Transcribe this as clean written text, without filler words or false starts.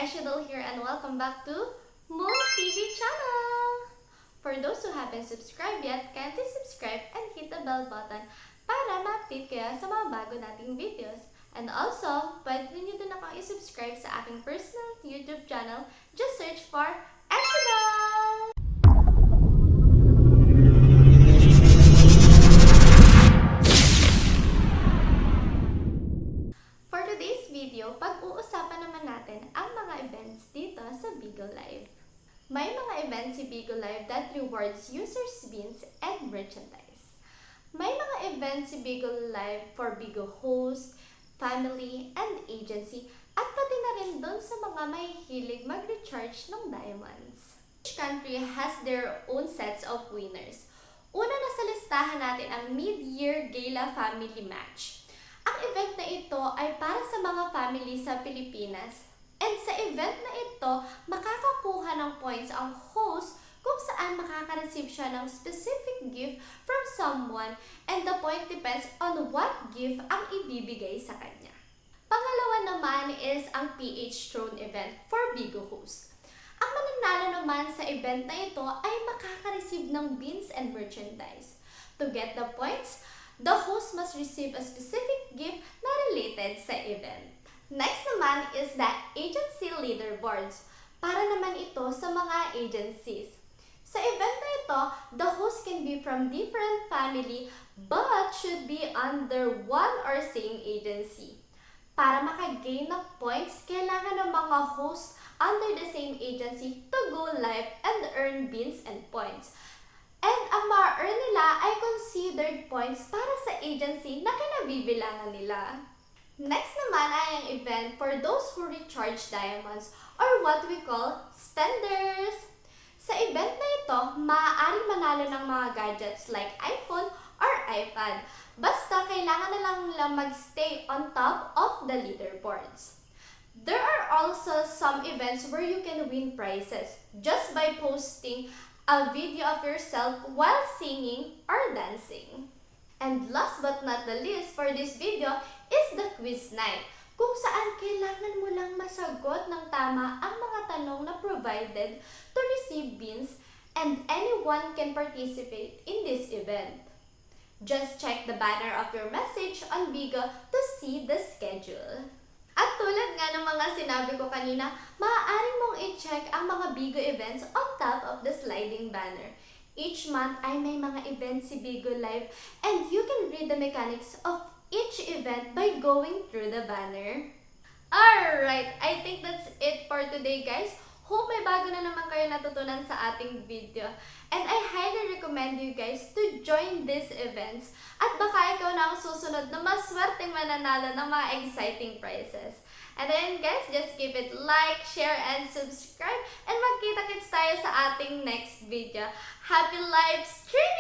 Eshadol here and welcome back to Moon TV channel! For those who haven't subscribed yet, kindly subscribe and hit the bell button para ma-update kayo sa mga bago nating videos. And also, pwede nyo din akong i-subscribe sa aking personal YouTube channel. Just search for Eshadol! For today's video, pag-uusapan naman natin ang mga events dito sa Bigo Live. May mga events si Bigo Live that rewards users beans and merchandise. May mga events si Bigo Live for Bigo host, family, and agency at pati na rin dun sa mga may hilig mag-recharge ng diamonds. Each country has their own sets of winners. Una na sa listahan natin ang Mid-Year Gala Family Match. Ang event na ito ay para sa mga family sa Pilipinas. And sa event na ito, makakakuha ng points ang host kung saan makaka-receive siya ng specific gift from someone and the point depends on what gift ang ibibigay sa kanya. Pangalawa naman is ang PH Throne event for Bigo host. Ang mananalo naman sa event na ito ay makaka-receive ng beans and merchandise. To get the points, the host must receive a specific gift na related sa event. Next naman is the agency leaderboards. Para naman ito sa mga agencies. Sa event na ito, the host can be from different family but should be under one or same agency. Para maka-gain ng points, kailangan ng mga hosts under the same agency to go live and earn beans and points. And ang ma-earn nila ay considered points para sa agency na kinabibilangan nila. Next naman ay ang event for those who recharge diamonds or what we call spenders. Sa event na ito, maaaring manalo ng mga gadgets like iPhone or iPad. Basta kailangan na lang nila mag-stay on top of the leaderboards. There are also some events where you can win prizes just by posting a video of yourself while singing or dancing. And last but not the least for this video is the quiz night, kung saan kailangan mo lang masagot ng tama ang mga tanong na provided to receive beans and anyone can participate in this event. Just check the banner of your message on Bigo to see the schedule. At tulad nga ng mga sinabi ko kanina, maaari mong i-check ang mga Bigo events on top of the sliding banner. Each month ay may mga events si Bigo Live and you can read the mechanics of each event by going through the banner. Alright, I think that's it for today guys. Hope may bago na naman kayo natutunan sa ating video. And I highly recommend you guys to join these events. At baka ikaw na ang susunod na maswerteng mananalo ng mga exciting prizes. And then guys, just give it like, share, and subscribe. And magkita-kits tayo sa ating next video. Happy live streaming!